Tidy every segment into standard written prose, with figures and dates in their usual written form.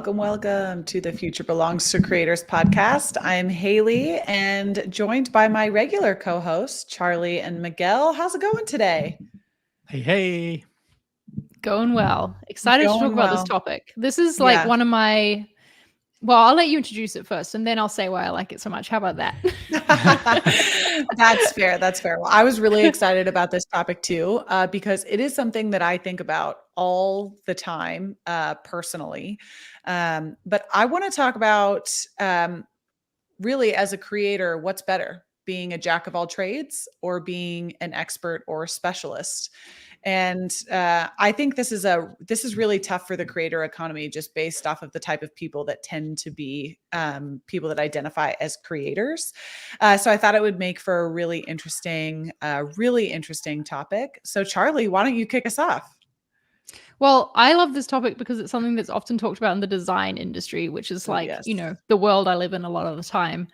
Welcome to the Future Belongs to Creators podcast. I'm Haley and joined by my regular co-hosts, Charlie and Miguel. How's it going today? Hey. Going well. Excited to talk about this topic. This is like one of my, well, I'll let you introduce it first and then I'll say why I like it so much. How about that? That's fair. Well, I was really excited about this topic too, because it is something that I think about all the time, personally. But I want to talk about, really as a creator, what's better, being a jack of all trades or being an expert or a specialist. And I think this is really tough for the creator economy, just based off of the type of people that tend to be people that identify as creators. So I thought it would make for a really interesting topic. So Charlie, why don't you kick us off? Well, I love this topic because it's something that's often talked about in the design industry, which is like, the world I live in a lot of the time.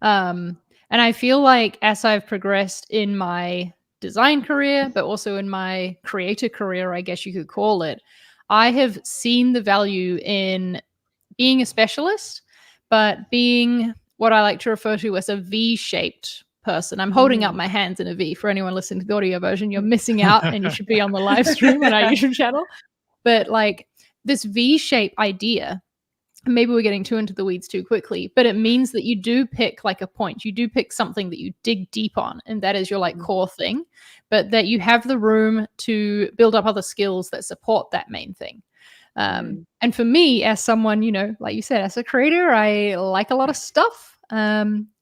And I feel like as I've progressed in my design career, but also in my creator career, I guess you could call it, I have seen the value in being a specialist, but being what I like to refer to as a V-shaped person. I'm holding up my hands in a V. For anyone listening to the audio version, you're missing out and you should be on the live stream on our YouTube channel. But like this V-shape idea, maybe we're getting too into the weeds too quickly, but it means that you do pick like a point. You do pick something that you dig deep on, and that is your like core thing, but that you have the room to build up other skills that support that main thing. And for me, as someone, like you said, as a creator, I like a lot of stuff.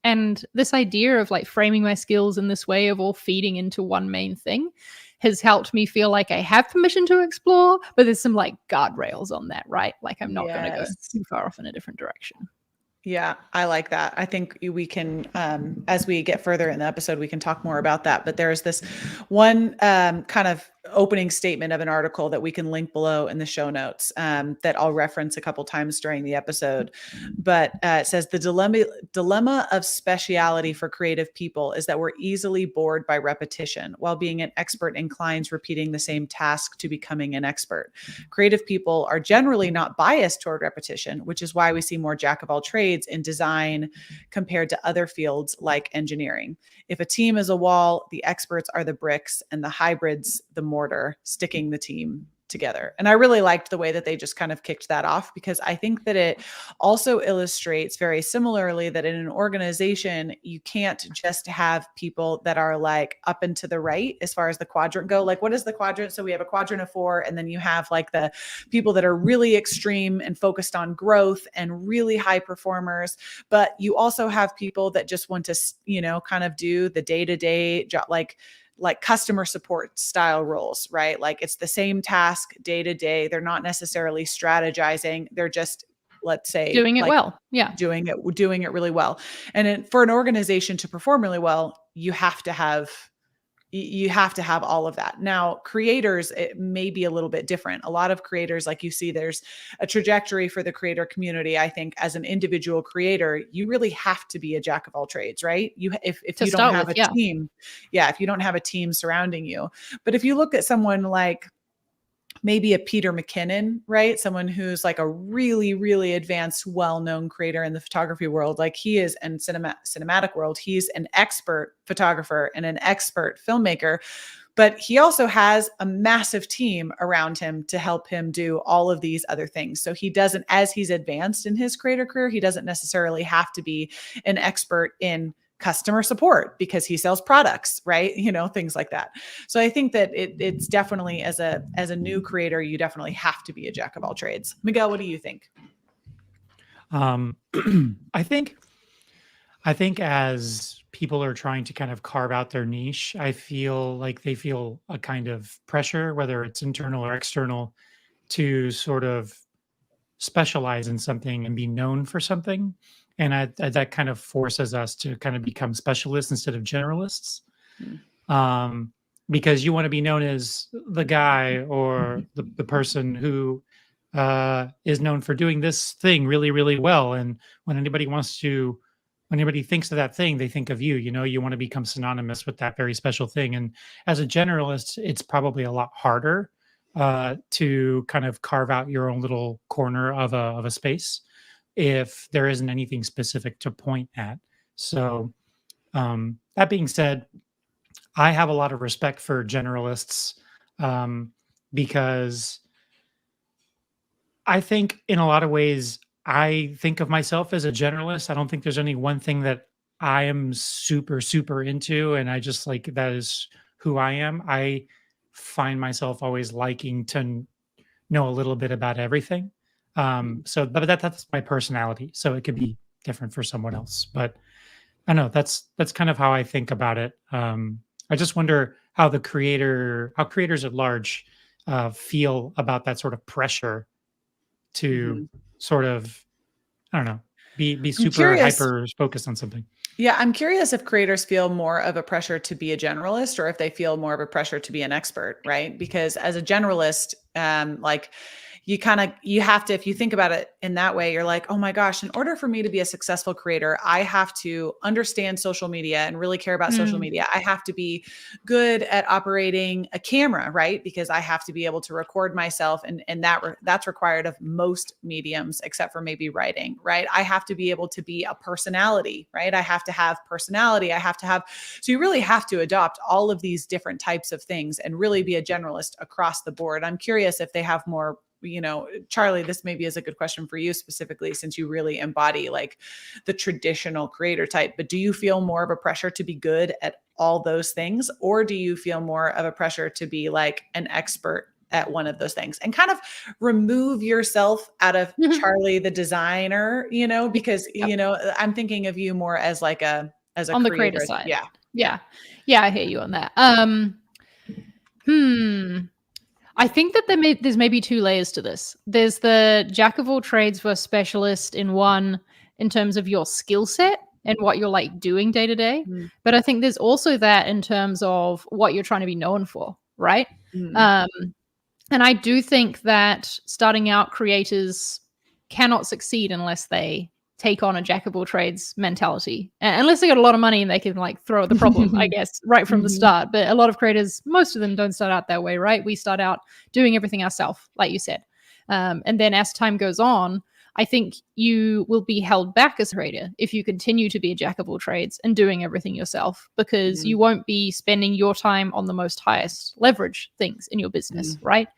And this idea of like framing my skills in this way of all feeding into one main thing has helped me feel like I have permission to explore, but there's some like guardrails on that, right? Like I'm not going to go too far off in a different direction. Yeah, I like that. I think we can, as we get further in the episode, we can talk more about that. But there's this one kind of opening statement of an article that we can link below in the show notes, that I'll reference a couple times during the episode. But it says the dilemma of speciality for creative people is that we're easily bored by repetition, while being an expert inclines repeating the same task to becoming an expert. Creative people are generally not biased toward repetition, which is why we see more jack of all trades in design compared to other fields like engineering. If a team is a wall, the experts are the bricks, and the hybrids the mortar sticking the team together. And I really liked the way that they just kind of kicked that off, because I think that it also illustrates very similarly that in an organization, you can't just have people that are like up and to the right as far as the quadrant go. Like, what is the quadrant? So we have a quadrant of 4, and then you have like the people that are really extreme and focused on growth and really high performers. But you also have people that just want to, kind of do the day-to-day job, like customer support style roles, right? Like it's the same task day to day. They're not necessarily strategizing. They're just, let's say, doing it well. Yeah. Doing it really well. And for an organization to perform really well, you have to have all of that. Now, creators, it may be a little bit different. A lot of creators, like you see, there's a trajectory for the creator community. I think as an individual creator, you really have to be a jack of all trades, right? If you don't have a team, if you don't have a team surrounding you. But if you look at someone like maybe a Peter McKinnon, right? Someone who's like a really, really advanced, well-known creator in the photography world, like he is, and cinematic world, he's an expert photographer and an expert filmmaker, but he also has a massive team around him to help him do all of these other things. So he doesn't, as he's advanced in his creator career, he doesn't necessarily have to be an expert in customer support because he sells products, right? Things like that. So I think that it's definitely, as a new creator, you definitely have to be a jack of all trades. Miguel, what do you think? I think as people are trying to kind of carve out their niche, I feel like they feel a kind of pressure, whether it's internal or external, to sort of specialize in something and be known for something. And that kind of forces us to kind of become specialists instead of generalists. Because you want to be known as the guy or the person who is known for doing this thing really, really well. And when anybody thinks of that thing, they think of you. You want to become synonymous with that very special thing. And as a generalist, it's probably a lot harder to kind of carve out your own little corner of a space if there isn't anything specific to point at. So that being said, I have a lot of respect for generalists because I think in a lot of ways, I think of myself as a generalist. I don't think there's any one thing that I am super, super into, and I just like, that is who I am. I find myself always liking to know a little bit about everything. But that's my personality. So it could be different for someone else, but I know that's kind of how I think about it. I just wonder how creators at large feel about that sort of pressure to sort of, I don't know, be super hyper focused on something. Yeah, I'm curious if creators feel more of a pressure to be a generalist or if they feel more of a pressure to be an expert, right? Because as a generalist, you have to, if you think about it in that way, you're like, oh my gosh, in order for me to be a successful creator, I have to understand social media and really care about social media. I have to be good at operating a camera, right? Because I have to be able to record myself, and that's required of most mediums, except for maybe writing, right? I have to be able to be a personality, right? I have to have personality. So you really have to adopt all of these different types of things and really be a generalist across the board. I'm curious if they have more, Charlie, this maybe is a good question for you specifically, since you really embody like the traditional creator type, but do you feel more of a pressure to be good at all those things? Or do you feel more of a pressure to be like an expert at one of those things and kind of remove yourself out of Charlie, the designer, because, I'm thinking of you more as like on the creator side. Yeah. I hear you on that. I think that there's maybe two layers to this. There's the jack of all trades versus specialist in terms of your skill set and what you're like doing day to day. But I think there's also that in terms of what you're trying to be known for, right? And I do think that starting out creators cannot succeed unless they take on a jack of all trades mentality, unless they got a lot of money and they can like throw at the problem, I guess, right from the start. But a lot of creators, most of them don't start out that way, right? We start out doing everything ourselves, like you said. And then as time goes on, I think you will be held back as a creator if you continue to be a jack of all trades and doing everything yourself, because you won't be spending your time on the most highest leverage things in your business, right?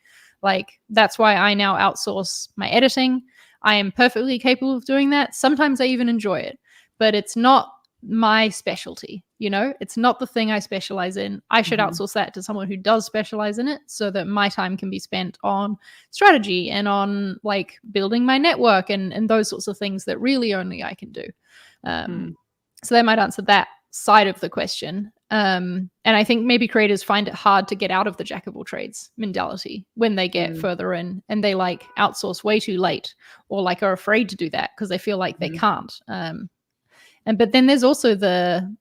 Like, that's why I now outsource my editing. I am perfectly capable of doing that. Sometimes I even enjoy it, but it's not my specialty. You know, it's not the thing I specialize in. I should outsource that to someone who does specialize in it, so that my time can be spent on strategy and on like building my network and those sorts of things that really only I can do. So that might answer that side of the question. And I think maybe creators find it hard to get out of the jack of all trades mentality when they get further in, and they like outsource way too late, or like are afraid to do that because they feel like they can't. But then there's also the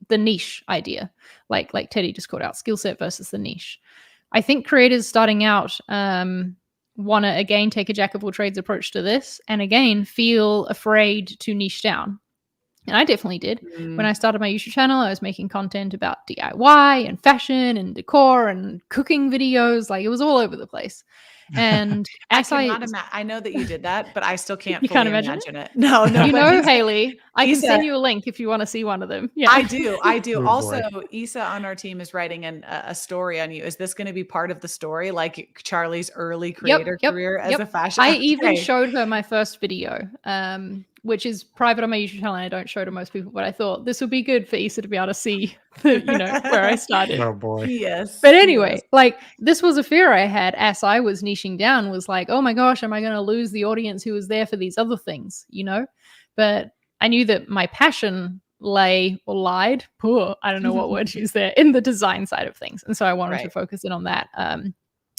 niche idea, like Teddy just called out, skill set versus the niche. I think creators starting out want to again take a jack of all trades approach to this, and again feel afraid to niche down. And I definitely did. When I started my YouTube channel, I was making content about DIY and fashion and decor and cooking videos. Like, it was all over the place. And as I know that you did that, but I still can't you fully can't imagine it. No. You know, Haley, I can send you a link if you want to see one of them. Yeah, I do. Oh, also, boy. Isa on our team is writing a story on you. Is this going to be part of the story, like Charlie's early creator career as a fashion? I even showed her my first video, which is private on my YouTube channel, and I don't show to most people, but I thought this would be good for Isa to be able to see where I started. Oh boy. Yes. But anyway, like, this was a fear I had as I was niching down, was like, oh my gosh, am I going to lose the audience who was there for these other things, But I knew that my passion lied, I don't know what word to use there, in the design side of things. And so I wanted to focus in on that.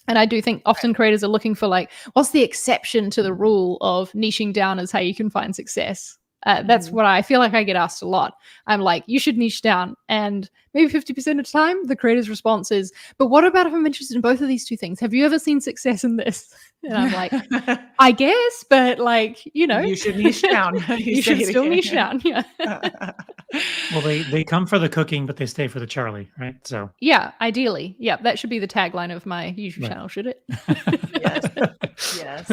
And I do think often creators are looking for, like, what's the exception to the rule of niching down is how you can find success. That's what I feel like I get asked a lot. I'm like, you should niche down. And maybe 50% of the time, the creator's response is, but what about if I'm interested in both of these two things? Have you ever seen success in this? And I'm like, I guess, but like, you should niche down. You should still niche down. Yeah. Well, they come for the cooking, but they stay for the Charlie, right? So yeah, ideally. Yeah, that should be the tagline of my YouTube channel, should it? Yes.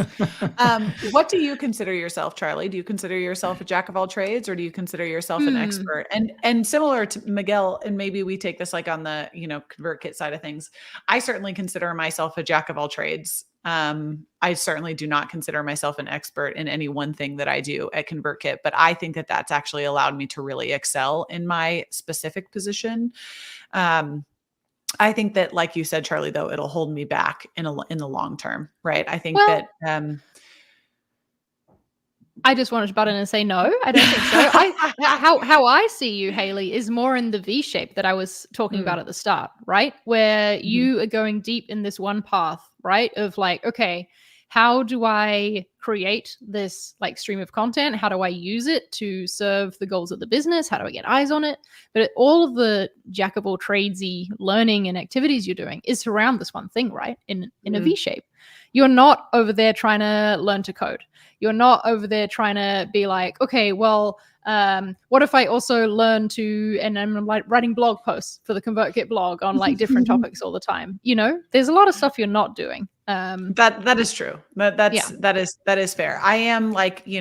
What do you consider yourself, Charlie? Do you consider yourself a jack of all trades, or do you consider yourself an expert? And similar to Miguel, and maybe we take this like on the ConvertKit side of things, I certainly consider myself a jack of all trades. I certainly do not consider myself an expert in any one thing that I do at ConvertKit, but I think that that's actually allowed me to really excel in my specific position. I think that, like you said, Charlie, though, it'll hold me back in the long term, right? I think that. I just wanted to butt in and say no. I don't think so. How I see you, Haley, is more in the V-shape that I was talking about at the start, right? Where you are going deep in this one path, right? Of like, okay, how do I create this like stream of content? How do I use it to serve the goals of the business? How do I get eyes on it? But all of the jack of all tradesy learning and activities you're doing is around this one thing, right? In a V-shape. You're not over there trying to learn to code. You're not over there trying to be like, okay, well, what if I also learn to, and I'm like writing blog posts for the ConvertKit blog on like different topics all the time. There's a lot of stuff you're not doing. That is true. That is fair. I am like, 10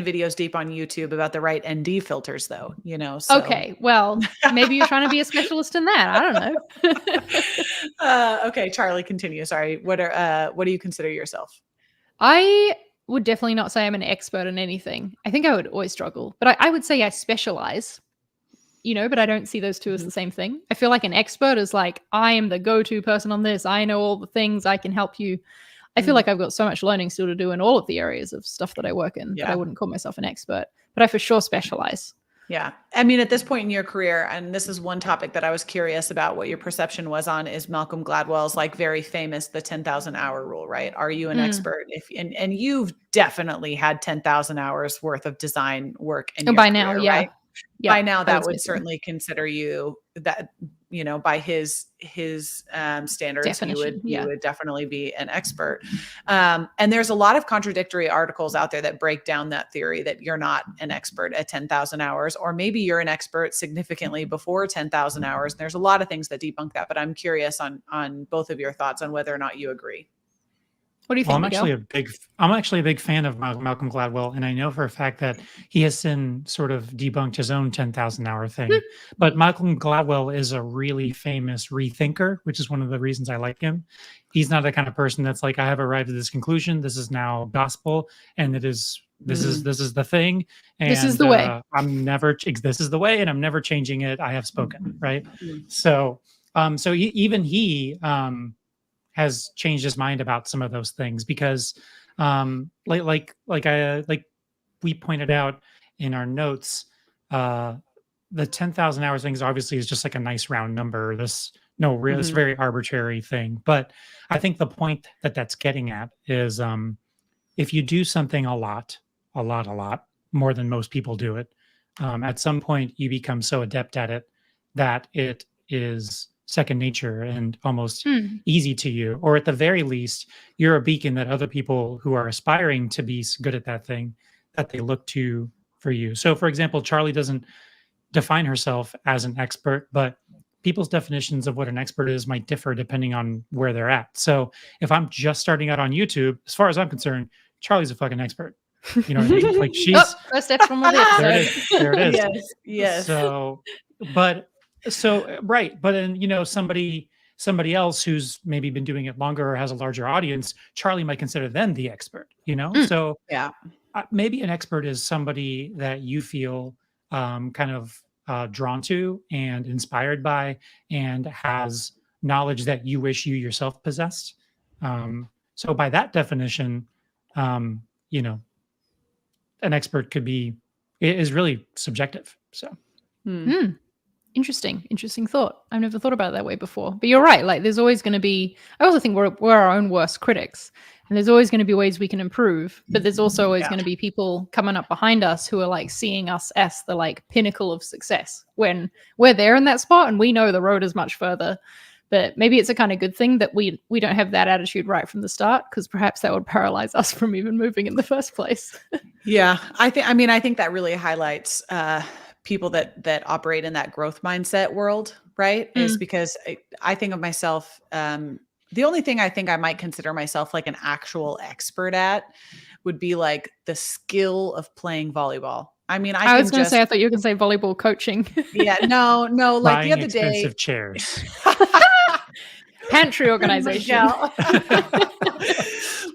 videos deep on YouTube about the right ND filters though, so. Okay. Well, maybe you're trying to be a specialist in that. I don't know. Okay. Charlie, continue. Sorry. What do you consider yourself? I would definitely not say I'm an expert in anything. I think I would always struggle, but I would say I specialize, but I don't see those two as the same thing. I feel like an expert is like, I am the go-to person on this. I know all the things, I can help you. I feel like I've got so much learning still to do in all of the areas of stuff that I work in, that I wouldn't call myself an expert, but I for sure specialize. Yeah. I mean, at this point in your career, and this is one topic that I was curious about what your perception was on, is Malcolm Gladwell's like very famous, the 10,000 hour rule, right? Are you an expert? And you've definitely had 10,000 hours worth of design work in your by career, now, yeah. right? Yeah, by now I that would say would so. certainly consider you that, by his standards, Definition, you yeah. would definitely be an expert. And there's a lot of contradictory articles out there that break down that theory that you're not an expert at 10,000 hours, or maybe you're an expert significantly before 10,000 hours. And there's a lot of things that debunk that, but I'm curious on both of your thoughts on whether or not you agree. What do you Well, think, Miguel? I'm actually a big fan of Malcolm Gladwell, and I know for a fact that he has since sort of debunked his own 10,000 hour thing. But Malcolm Gladwell is a really famous rethinker, which is one of the reasons I like him. He's not the kind of person that's like, I have arrived at this conclusion. This is now gospel, and this is the thing. And This is the way. this is the way, and I'm never changing it. I have spoken, right? Mm. So, even he has changed his mind about some of those things because like we pointed out in our notes, the 10,000 hours things obviously is just like a nice round number. This very arbitrary thing, but I think the point that that's getting at is if you do something a lot more than most people do it, at some point you become so adept at it that it is second nature and almost easy to you, or at the very least you're a beacon that other people who are aspiring to be good at that thing, that they look to for you. So for example, Charlie doesn't define herself as an expert, but people's definitions of what an expert is might differ depending on where they're at. So if I'm just starting out on YouTube, as far as I'm concerned, Charlie's a fucking expert. You know what I mean? Like she's first steps from all the episode. there it is. Yes. So right, but then somebody else who's maybe been doing it longer or has a larger audience, Charlie might consider them the expert. So Yeah. Maybe an expert is somebody that you feel kind of drawn to and inspired by, and has knowledge that you wish you yourself possessed. So by that definition, an expert is really subjective. So. Interesting thought. I've never thought about it that way before. But you're right. Like, there's always going to be. I also think we're our own worst critics, and there's always going to be ways we can improve. But there's also always going to be people coming up behind us who are like seeing us as the like pinnacle of success when we're there in that spot, and we know the road is much further. But maybe it's a kind of good thing that we don't have that attitude right from the start, because perhaps that would paralyze us from even moving in the first place. Yeah, I think that really highlights people that operate in that growth mindset world, right? Is because I think of myself, the only thing I think I might consider myself like an actual expert at would be like the skill of playing volleyball. I mean, I was going to say, I thought you were going to say volleyball coaching. Yeah, no, like buying the other expensive day, chairs. Pantry organization.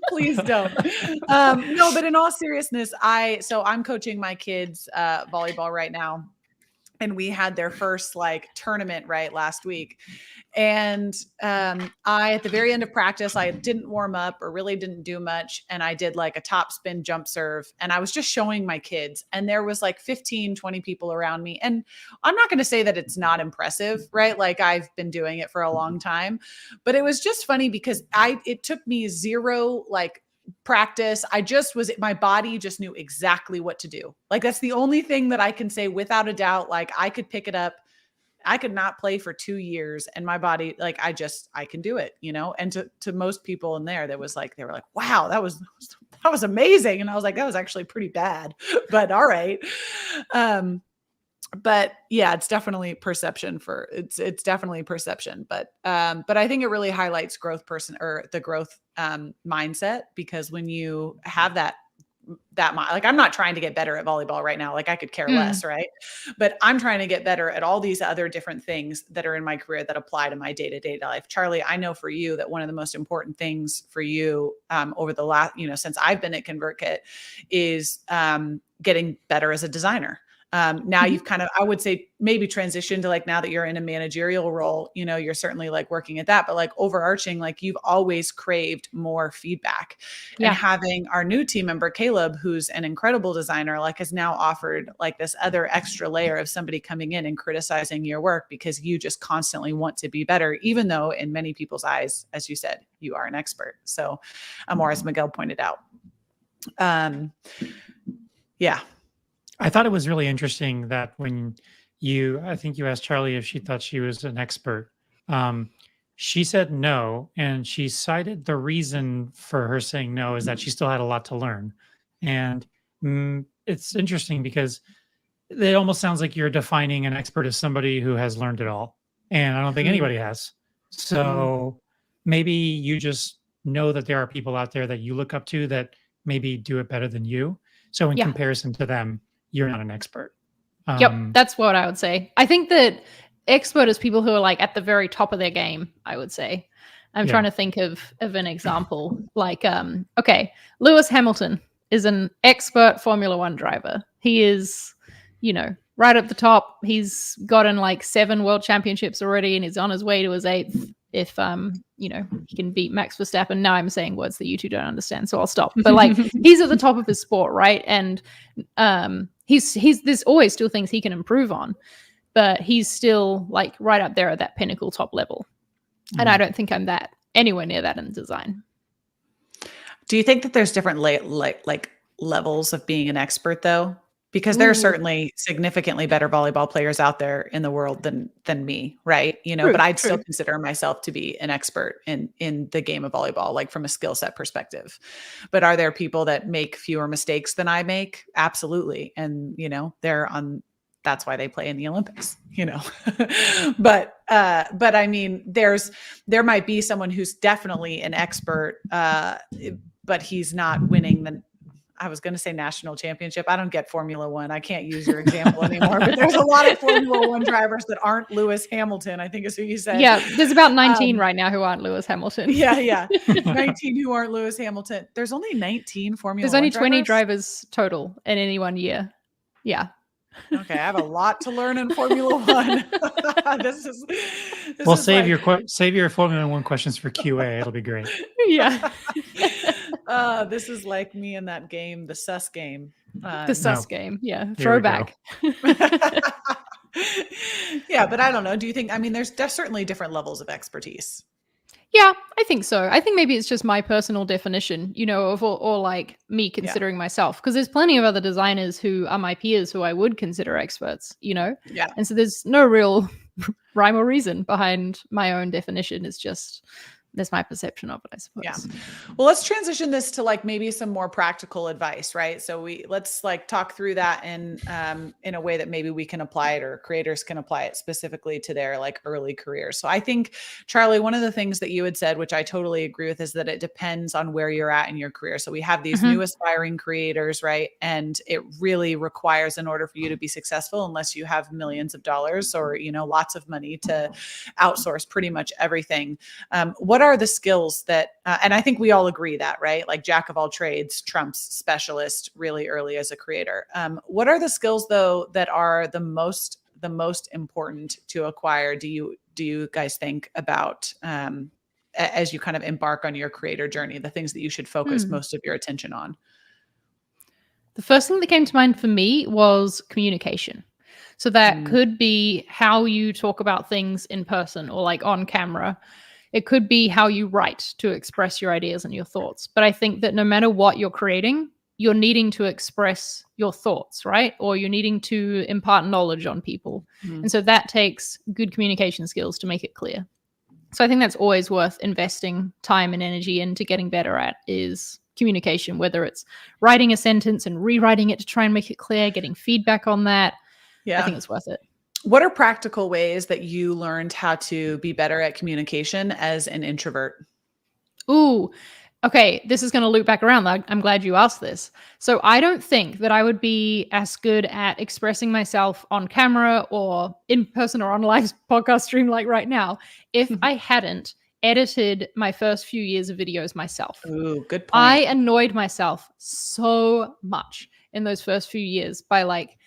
Please don't. No, but in all seriousness, I'm coaching my kids volleyball right now, and we had their first like tournament right last week. And at the very end of practice, I didn't warm up or really didn't do much. And I did like a top spin jump serve. And I was just showing my kids. And there was like 15, 20 people around me. And I'm not going to say that it's not impressive, right? Like I've been doing it for a long time. But it was just funny because it took me zero like practice. My body just knew exactly what to do. Like that's the only thing that I can say without a doubt. Like I could pick it up. I could not play for 2 years and my body, like I can do it, and to most people in there, they were like, wow, that was amazing. And I was like, that was actually pretty bad, but all right. But yeah, it's definitely perception it's definitely perception, but I think it really highlights the growth mindset, because when you have that like, I'm not trying to get better at volleyball right now. Like I could care less. Right. But I'm trying to get better at all these other different things that are in my career that apply to my day-to-day life. Charlie, I know for you that one of the most important things for you over the last, since I've been at ConvertKit is getting better as a designer. Now you've kind of, I would say maybe transitioned to like, now that you're in a managerial role, you're certainly like working at that, but like overarching, like you've always craved more feedback. And having our new team member, Caleb, who's an incredible designer, like has now offered like this other extra layer of somebody coming in and criticizing your work because you just constantly want to be better, even though in many people's eyes, as you said, you are an expert. So, or as Miguel pointed out. Yeah. I thought it was really interesting that when I think you asked Charlie if she thought she was an expert. Um, she said no, and she cited the reason for her saying no is that she still had a lot to learn. And it's interesting because it almost sounds like you're defining an expert as somebody who has learned it all. And I don't think anybody has. So maybe you just know that there are people out there that you look up to that maybe do it better than you. So in comparison to them, you're not an expert. Yep, that's what I would say. I think that expert is people who are like at the very top of their game, I would say. I'm trying to think of an example. Like, okay, Lewis Hamilton is an expert Formula One driver. He is, right at the top. He's gotten like 7 world championships already and he's on his way to his 8th. If he can beat Max Verstappen. Now I'm saying words that you two don't understand, so I'll stop. But like he's at the top of his sport, right? And he's there's always still things he can improve on, but he's still like right up there at that pinnacle top level. And I don't think I'm anywhere near that in design. Do you think that there's different like levels of being an expert though? Because there are certainly significantly better volleyball players out there in the world than me, right? But I'd still consider myself to be an expert in the game of volleyball, like from a skill set perspective. But are there people that make fewer mistakes than I make? Absolutely. And that's why they play in the Olympics, but I mean, there might be someone who's definitely an expert, but he's not winning I was going to say national championship. I don't get Formula One. I can't use your example anymore, but there's a lot of Formula One drivers that aren't Lewis Hamilton, I think is who you said. Yeah. There's about 19 right now who aren't Lewis Hamilton. Yeah. 19 who aren't Lewis Hamilton. There's only 19 Formula One There's only 20 drivers total in any one year. Yeah. Okay. I have a lot to learn in Formula One. Save your Formula One questions for QA. It'll be great. Yeah. This is like me in that game, the sus game. Game. Yeah. Throwback. Yeah, but I don't know. Do you think, there's certainly different levels of expertise. Yeah, I think so. I think maybe it's just my personal definition, or like me considering myself. Because there's plenty of other designers who are my peers who I would consider experts, Yeah. And so there's no real rhyme or reason behind my own definition. It's just that's my perception of it, I suppose. Yeah. Well, let's transition this to like maybe some more practical advice, right? So let's like talk through that in a way that maybe we can apply it or creators can apply it specifically to their like early career. So I think, Charlie, one of the things that you had said, which I totally agree with, is that it depends on where you're at in your career. So we have these new aspiring creators, right? And it really requires, in order for you to be successful, unless you have millions of dollars or, lots of money to outsource pretty much everything. What are the skills that, and I think we all agree that, right? Like jack of all trades trumps specialist really early as a creator. What are the skills though that are the most important to acquire? Do you guys think about as you kind of embark on your creator journey, the things that you should focus most of your attention on? The first thing that came to mind for me was communication. So that could be how you talk about things in person or like on camera. It could be how you write to express your ideas and your thoughts. But I think that no matter what you're creating, you're needing to express your thoughts, right? Or you're needing to impart knowledge on people. And so that takes good communication skills to make it clear. So I think that's always worth investing time and energy into getting better at is communication, whether it's writing a sentence and rewriting it to try and make it clear, getting feedback on that. Yeah. I think it's worth it. What are practical ways that you learned how to be better at communication as an introvert? Ooh, okay. This is going to loop back around. I'm glad you asked this. So I don't think that I would be as good at expressing myself on camera or in person or on live podcast stream like right now if I hadn't edited my first few years of videos myself. Ooh, good point. I annoyed myself so much in those first few years by like,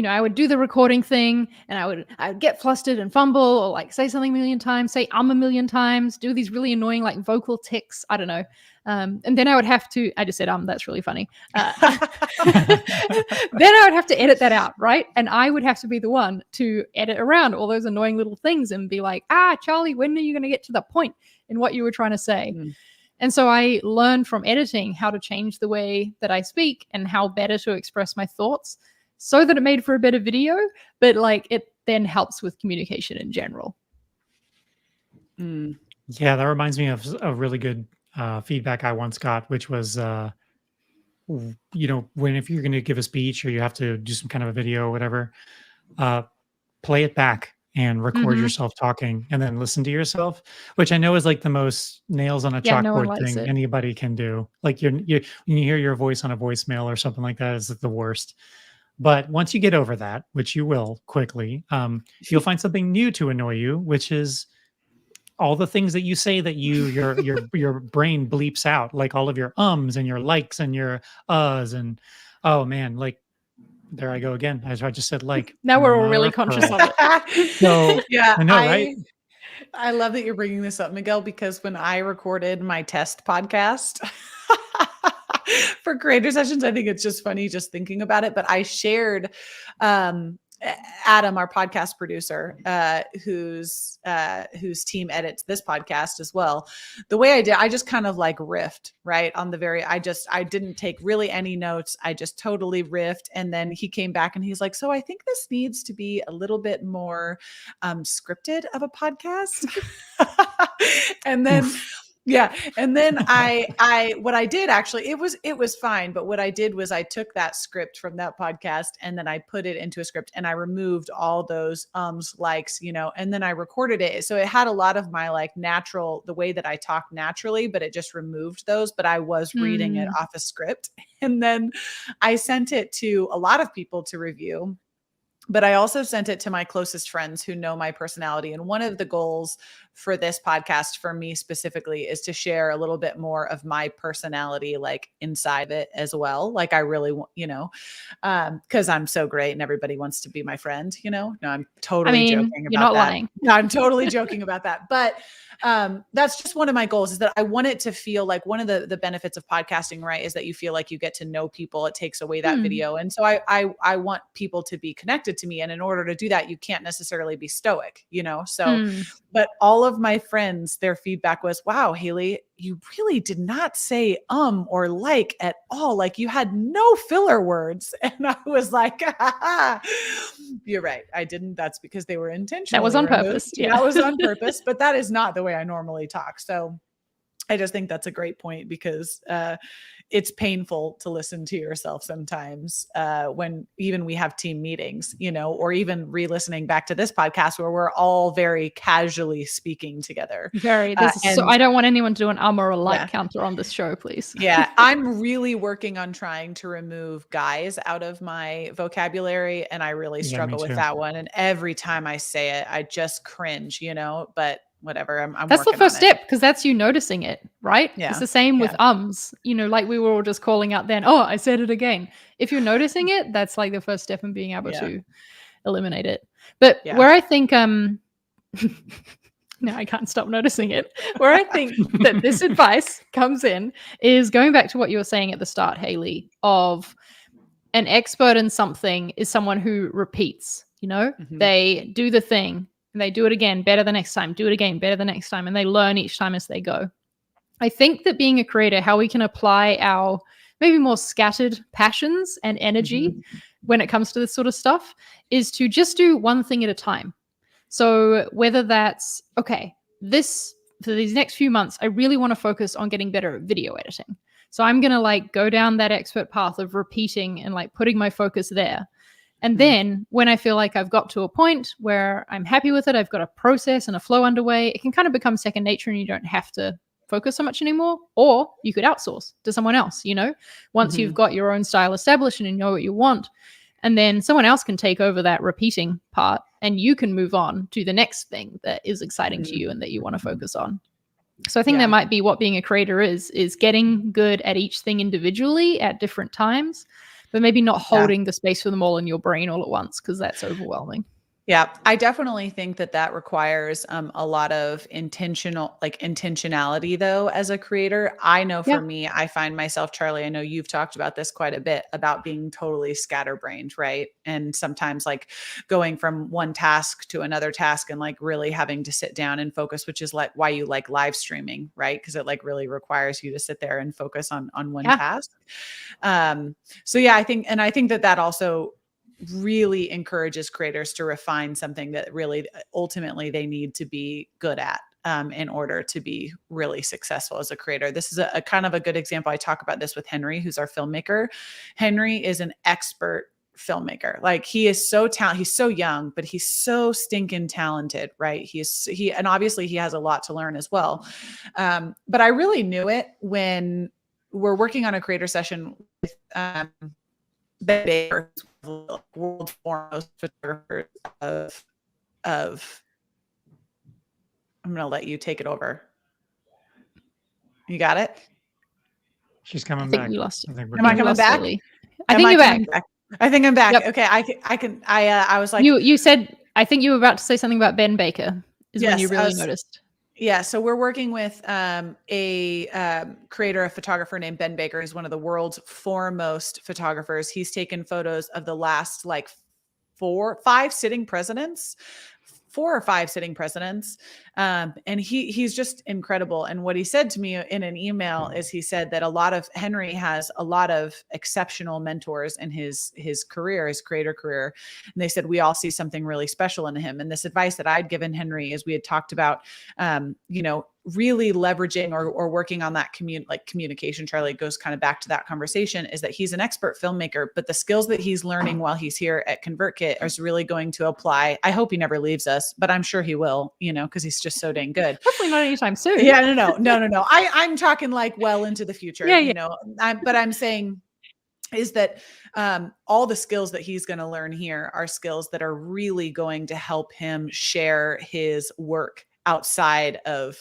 I would do the recording thing and I would get flustered and fumble or like say something a million times, say a million times, do these really annoying like vocal tics. I don't know. And then I would have to, I just said, that's really funny. Then I would have to edit that out. Right. And I would have to be the one to edit around all those annoying little things and be like, Charlie, when are you going to get to the point in what you were trying to say? And so I learned from editing how to change the way that I speak and how better to express my thoughts. so that it made for a better video, but like it then helps with communication in general. Yeah, that reminds me of a really good feedback I once got, which was, if you're going to give a speech or you have to do some kind of a video or whatever, play it back and record yourself talking and then listen to yourself, which I know is like the most nails on a No one chalkboard likes thing it. anybody can do. Like when you hear your voice on a voicemail or something like that, is the worst. But once you get over that, which you will quickly, you'll find something new to annoy you, which is all the things that you say that your brain bleeps out, like all of your ums and your likes and your uhs, and oh man, like there I go again. As I just said, like now we're all mother really of conscious pearl. of it. So Yeah, I know, right? I love that you're bringing this up, Miguel, because when I recorded my test podcast for creator sessions, I think it's just funny just thinking about it. But I shared Adam, our podcast producer, whose team edits this podcast as well. The way I did, I just kind of like riffed right on the very. I didn't take really any notes. I just totally riffed, and then he came back and he's like, "So I think this needs to be a little bit more scripted of a podcast." And then. Yeah. And then what I did actually, it was fine. But what I did was I took that script from that podcast and then I put it into a script and I removed all those likes, and then I recorded it. So it had a lot of my like natural, the way that I talk naturally, but it just removed those, but I was reading it off a script. And then I sent it to a lot of people to review. But I also sent it to my closest friends who know my personality. And one of the goals for this podcast, for me specifically, is to share a little bit more of my personality, like inside it as well. Like I really want, because I'm so great and everybody wants to be my friend, No, I'm totally joking about you're not that. lying. No, I'm totally joking about that. But that's just one of my goals, is that I want it to feel like one of the benefits of podcasting, right, is that you feel like you get to know people. It takes away that video. And so I want people to be connected to me. And in order to do that, you can't necessarily be stoic, So, but all of my friends, their feedback was, wow, Haley, you really did not say or like at all. Like you had no filler words. And I was like, you're right. I didn't. That's because they were intentional. That was on purpose. Yeah, that was on purpose, but that is not the way I normally talk. So I just think that's a great point, because it's painful to listen to yourself sometimes when even we have team meetings, or even re-listening back to this podcast where we're all very casually speaking together. So I don't want anyone to do an or a like counter on this show, please. Yeah, I'm really working on trying to remove guys out of my vocabulary, and I really struggle with that one. And every time I say it, I just cringe, but whatever. I'm that's the first on step, because that's you noticing it, right? Yeah. It's the same with like we were all just calling out then, oh, I said it again. If you're noticing it, that's like the first step in being able to eliminate it. But where I think no, I can't stop noticing it. Where I think that this advice comes in is going back to what you were saying at the start, Haley, of an expert in something is someone who repeats, they do the thing and they do it again better the next time, do it again better the next time, and they learn each time as they go. I think that being a creator, how we can apply our maybe more scattered passions and energy when it comes to this sort of stuff is to just do one thing at a time. So whether that's, okay, for these next few months, I really want to focus on getting better at video editing. So I'm going to like go down that expert path of repeating and like putting my focus there. And then when I feel like I've got to a point where I'm happy with it, I've got a process and a flow underway, it can kind of become second nature and you don't have to focus so much anymore. Or you could outsource to someone else, once you've got your own style established and you know what you want. And then someone else can take over that repeating part and you can move on to the next thing that is exciting to you and that you want to focus on. So I think that might be what being a creator is getting good at each thing individually at different times, but maybe not holding the space for them all in your brain all at once, because that's overwhelming. Yeah, I definitely think that requires a lot of intentionality, though, as a creator. I know for me, I find myself, Charlie, I know you've talked about this quite a bit, about being totally scatterbrained, right? And sometimes like going from one task to another task and like really having to sit down and focus, which is like why you like live streaming, right? Because it like really requires you to sit there and focus on one task. So yeah, I think that also really encourages creators to refine something that really ultimately they need to be good at in order to be really successful as a creator. This is a kind of a good example. I talk about this with Henry, who's our filmmaker. Henry is an expert filmmaker. Like, he is so talented. He's so young, but he's so stinking talented, right? And obviously he has a lot to learn as well. But I really knew it when we're working on a creator session with Ben Baker, world foremost photographers of I'm going to let you take it over. You got it? She's coming I think back. we lost it. Am I coming back? I think you're back. I think I'm back. Yep. Okay. I was like, you said, I think you were about to say something about Ben Baker is when you really noticed. Yeah. So we're working with a creator, a photographer named Ben Baker. He's one of the world's foremost photographers. He's taken photos of the last like 4 or 5 sitting presidents. And he's just incredible. And what he said to me in an email is, he said that Henry has a lot of exceptional mentors in his career, his creator career. And they said, we all see something really special in him. And this advice that I'd given Henry is, we had talked about, really leveraging or working on that communication. Charlie, goes kind of back to that conversation, is that he's an expert filmmaker, but the skills that he's learning while he's here at ConvertKit is really going to apply. I hope he never leaves us, but I'm sure he will, because he's just so dang good. Hopefully not anytime soon. Yeah, no. I'm talking like well into the future, but I'm saying is that all the skills that he's going to learn here are skills that are really going to help him share his work outside of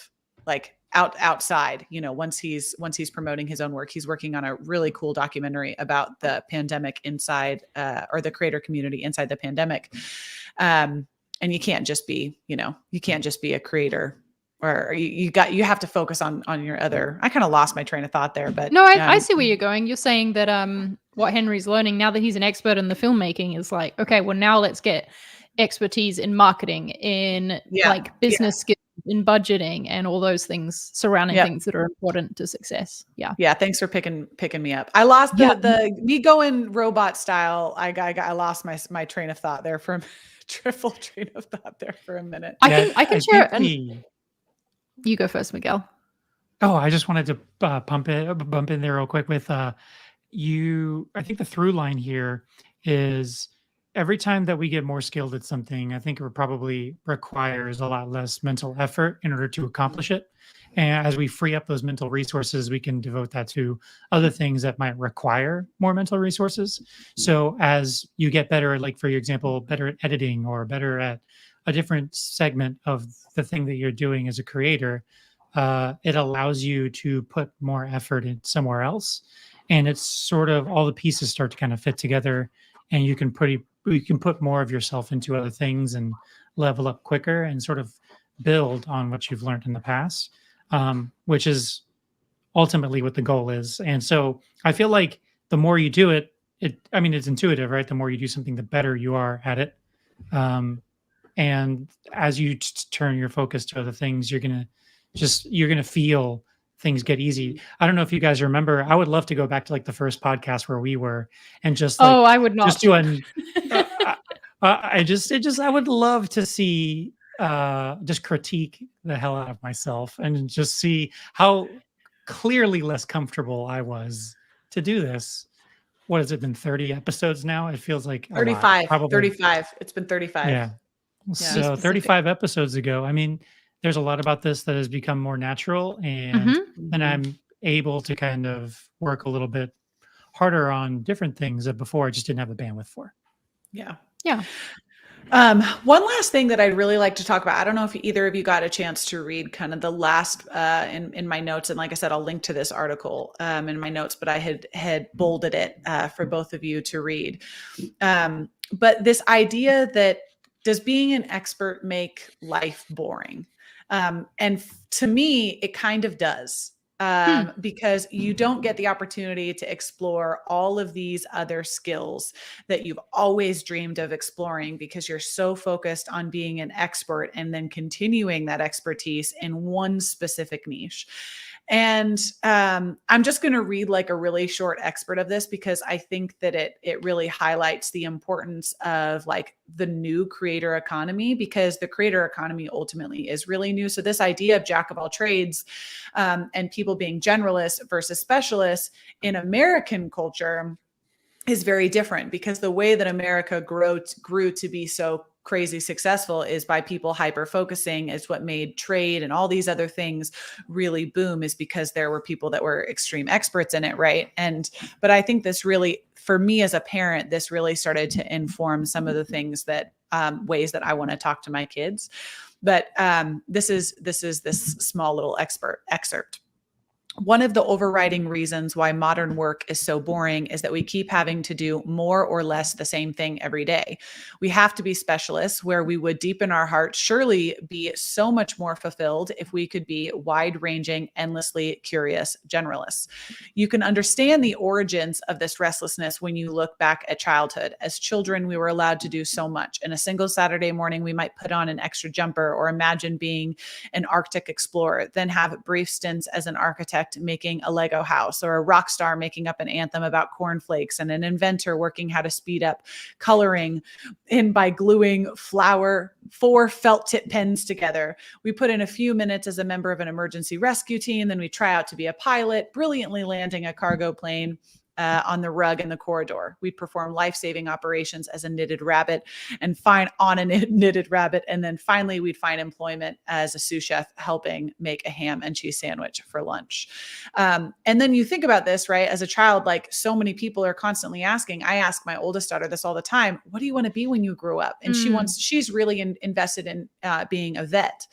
outside, once he's promoting his own work. He's working on a really cool documentary about the pandemic inside, or the creator community inside the pandemic. And you can't just be a creator, or you have to focus on your other. I kind of lost my train of thought there, but no, I see where you're going. You're saying that what Henry's learning now that he's an expert in the filmmaking is like, okay, well, now let's get expertise in marketing, in business skills, in budgeting, and all those things surrounding things that are important to success. Yeah. Thanks for picking me up. I lost me going robot style. I lost my train of thought there for triple train of thought there for a minute. I can share. You go first, Miguel. Oh, I just wanted to bump in there real quick with you. I think the through line here is, every time that we get more skilled at something, I think it probably requires a lot less mental effort in order to accomplish it. And as we free up those mental resources, we can devote that to other things that might require more mental resources. So as you get better, like for your example, better at editing, or better at a different segment of the thing that you're doing as a creator, it allows you to put more effort in somewhere else. And it's sort of all the pieces start to kind of fit together, and you can put more of yourself into other things and level up quicker and sort of build on what you've learned in the past, which is ultimately what the goal is. And so I feel like the more you do it, it's intuitive, right? The more you do something, the better you are at it. And as you turn your focus to other things, you're going to feel things get easy. I don't know if you guys remember, I would love to go back to like the first podcast where we were, and just like, I would not just do an, I would love to see, just critique the hell out of myself and just see how clearly less comfortable I was to do this. What has it been, 30 episodes now? It feels like 35, probably 35. It's been 35. Yeah. So 35 episodes ago, there's a lot about this that has become more natural, and I'm able to kind of work a little bit harder on different things that before I just didn't have the bandwidth for. Yeah. One last thing that I'd really like to talk about. I don't know if either of you got a chance to read kind of the last in my notes. And like I said, I'll link to this article in my notes, but I had bolded it for both of you to read. But this idea that, does being an expert make life boring? And to me, it kind of does. Because you don't get the opportunity to explore all of these other skills that you've always dreamed of exploring, because you're so focused on being an expert and then continuing that expertise in one specific niche. And I'm just going to read like a really short expert of this because I think that it really highlights the importance of like the new creator economy, because the creator economy ultimately is really new. So this idea of jack of all trades and people being generalists versus specialists in American culture is very different, because the way that America grew to be so crazy successful is by people hyper focusing. It's what made trade and all these other things really boom, is because there were people that were extreme experts in it, right? But I think this really, for me as a parent, this really started to inform some of the things that ways that I want to talk to my kids. But this is this small little excerpt. One of the overriding reasons why modern work is so boring is that we keep having to do more or less the same thing every day. We have to be specialists, where we would deep in our hearts surely be so much more fulfilled if we could be wide-ranging, endlessly curious generalists. You can understand the origins of this restlessness when you look back at childhood. As children, we were allowed to do so much. In a single Saturday morning, we might put on an extra jumper or imagine being an Arctic explorer, then have brief stints as an architect making a Lego house, or a rock star making up an anthem about cornflakes, and an inventor working how to speed up coloring by gluing 4 felt tip pens together. We put in a few minutes as a member of an emergency rescue team, then we try out to be a pilot, brilliantly landing a cargo plane on the rug in the corridor. We'd perform life-saving operations as a knitted rabbit and knitted rabbit. And then finally, we'd find employment as a sous chef helping make a ham and cheese sandwich for lunch. And then you think about this, right? As a child, like so many people are constantly asking, I ask my oldest daughter this all the time, what do you want to be when you grow up? And she's really invested in being a vet.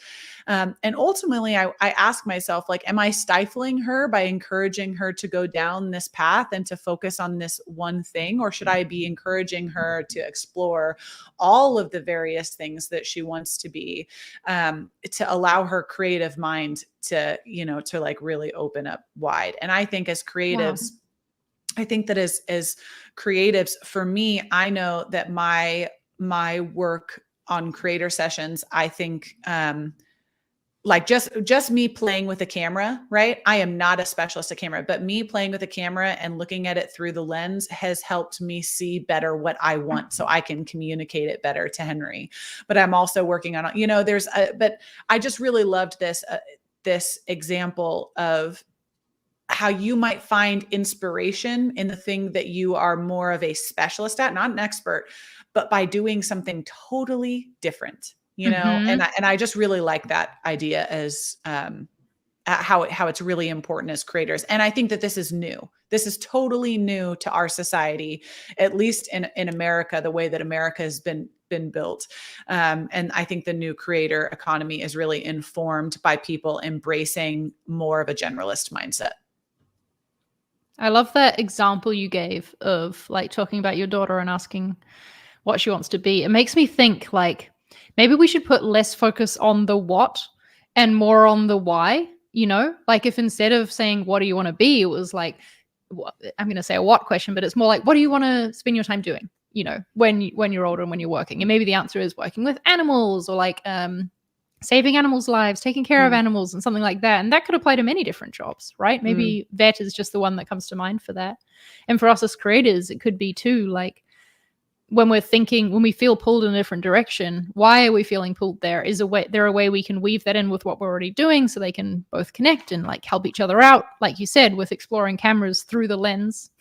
And ultimately, I ask myself, like, am I stifling her by encouraging her to go down this path and to focus on this one thing? Or should I be encouraging her to explore all of the various things that she wants to be, to allow her creative mind to, to like really open up wide? And I think as creatives, I think that as creatives, for me, I know that my work on creator sessions, I think, like just me playing with a camera, right? I am not a specialist at camera, but me playing with a camera and looking at it through the lens has helped me see better what I want, so I can communicate it better to Henry. But I'm also working on, but I just really loved this example of how you might find inspiration in the thing that you are more of a specialist at, not an expert, but by doing something totally different. And I just really like that idea as how it's really important as creators. And I think that this is new. This is totally new to our society, at least in America, the way that America has been built. And I think the new creator economy is really informed by people embracing more of a generalist mindset. I love that example you gave of like talking about your daughter and asking what she wants to be. It makes me think like, maybe we should put less focus on the what and more on the why, like if instead of saying, what do you want to be? It was like, I'm going to say a what question, but it's more like, what do you want to spend your time doing, when you're older and when you're working? And maybe the answer is working with animals, or like saving animals' lives, taking care of animals and something like that. And that could apply to many different jobs, right? Maybe vet is just the one that comes to mind for that. And for us as creators, it could be too, like, when we feel pulled in a different direction, why are we feeling pulled there? Is a way we can weave that in with what we're already doing, so they can both connect and like help each other out, like you said, with exploring cameras through the lens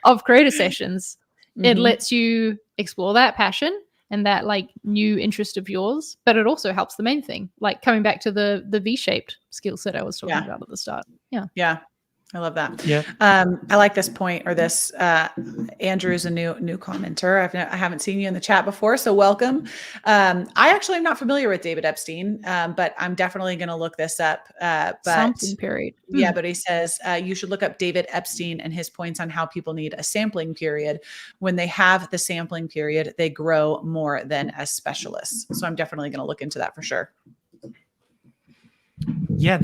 of creator sessions. It lets you explore that passion and that like new interest of yours, but it also helps the main thing, like coming back to the V-shaped skill set I was talking about at the start. Yeah. I love that. Yeah. I like this point, or this. Andrew's a new commenter. I haven't seen you in the chat before, so welcome. I actually am not familiar with David Epstein, but I'm definitely going to look this up. Sampling period. Yeah, but he says you should look up David Epstein and his points on how people need a sampling period. When they have the sampling period, they grow more than as specialists. So I'm definitely going to look into that for sure. Yeah,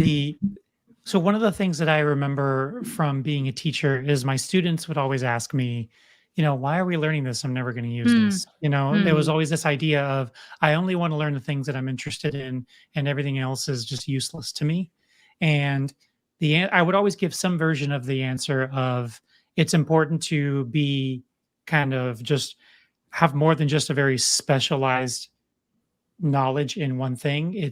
so one of the things that I remember from being a teacher is my students would always ask me, why are we learning this? I'm never going to use this. There was always this idea of, I only want to learn the things that I'm interested in, and everything else is just useless to me. And I would always give some version of the answer of, it's important to be kind of just have more than just a very specialized knowledge in one thing.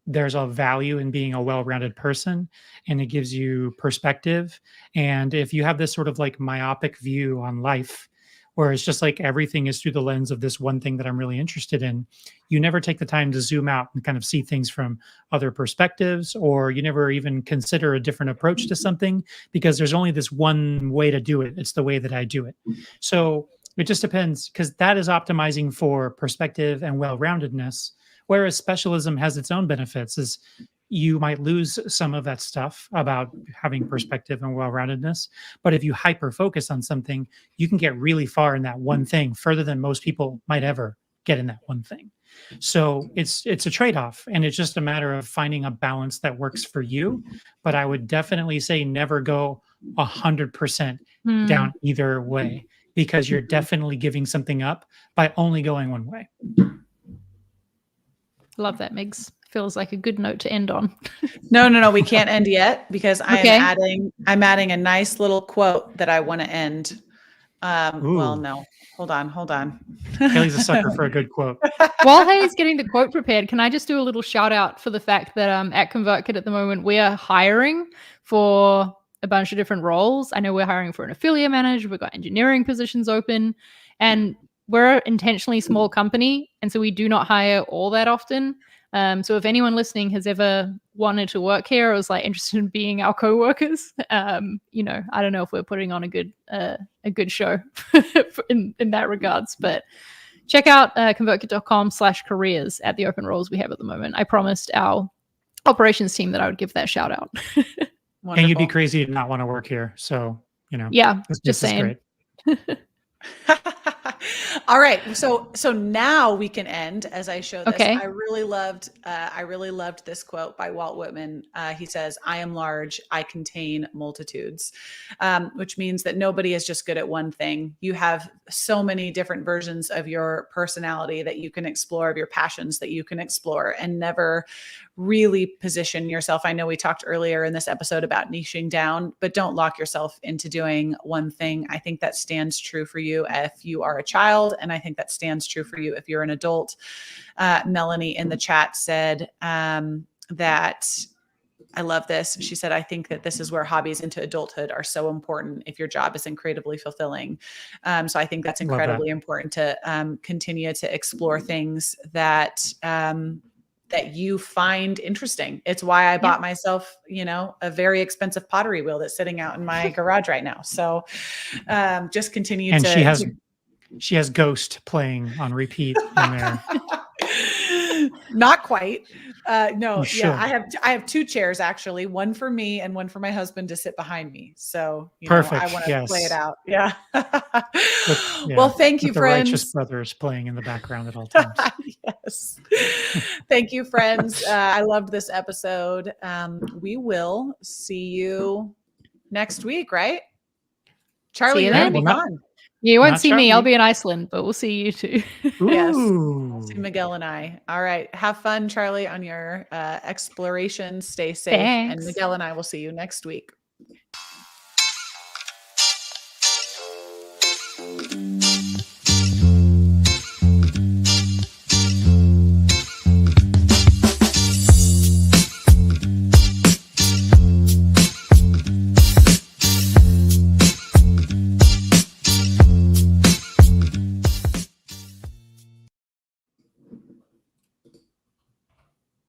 There's a value in being a well-rounded person, and it gives you perspective. And if you have this sort of like myopic view on life, where it's just like everything is through the lens of this one thing that I'm really interested in, you never take the time to zoom out and kind of see things from other perspectives, or you never even consider a different approach to something, because there's only this one way to do it. It's the way that I do it. So it just depends, because that is optimizing for perspective and well-roundedness. Whereas specialism has its own benefits, is you might lose some of that stuff about having perspective and well-roundedness. But if you hyper-focus on something, you can get really far in that one thing, further than most people might ever get in that one thing. So it's a trade-off, and it's just a matter of finding a balance that works for you. But I would definitely say never go 100% down either way, because you're definitely giving something up by only going one way. Love that, Migs. Feels like a good note to end on. No, we can't end yet, because I'm adding a nice little quote that I want to end. Well, no, hold on. Haley's a sucker for a good quote. While Haley's getting the quote prepared, can I just do a little shout out for the fact that at ConvertKit at the moment, we are hiring for a bunch of different roles. I know we're hiring for an affiliate manager. We've got engineering positions open, and we're an intentionally small company, and so we do not hire all that often. So if anyone listening has ever wanted to work here or is like interested in being our co-workers, I don't know if we're putting on a good show in that regards, but check out convertkit.com/careers at the open roles we have at the moment. I promised our operations team that I would give that shout out. And you'd be crazy to not want to work here. So, yeah, just saying. Great. All right. So now we can end as I show this. Okay. I really loved this quote by Walt Whitman. He says, "I am large, I contain multitudes," which means that nobody is just good at one thing. You have so many different versions of your personality that you can explore, of your passions that you can explore, and never really position yourself. I know we talked earlier in this episode about niching down, but don't lock yourself into doing one thing. I think that stands true for you if you are a child, and I think that stands true for you if you're an adult. Melanie in the chat said that, I love this. She said, "I think that this is where hobbies into adulthood are so important if your job isn't creatively fulfilling." So I think that's incredibly important to continue to explore things that you find interesting. It's why I bought myself, a very expensive pottery wheel that's sitting out in my garage right now. So just continue and to. She has Ghost playing on repeat in there. Not quite. No, yeah, I have two chairs, actually, one for me and one for my husband to sit behind me. So perfect. I want to play it out. Yeah. Yeah. Well, thank you, the friends. Righteous Brothers playing in the background at all times. Yes. Thank you, friends. I loved this episode. We will see you next week, right? Charlie, you're going to be gone. You won't see me. I'll be in Iceland, but we'll see you too. Yes. I'll see Miguel and I. All right. Have fun, Charlie, on your exploration. Stay safe. Thanks. And Miguel and I will see you next week.